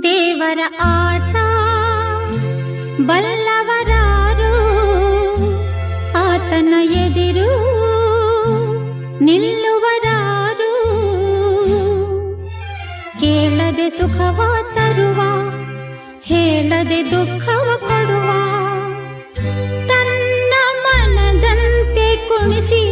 ದೇವರ ಆಟ ಬಲ್ಲವರಾರು, ಆತನ ಎದಿರು ನಿಲ್ಲುವರಾರು. ಕೇಳದೆ ಸುಖವ ತರುವ, ಹೇಳದೆ ದುಃಖವ ಕೊಡುವ, ತನ್ನ ಮನದಂತೆ ಕುಣಿಸಿ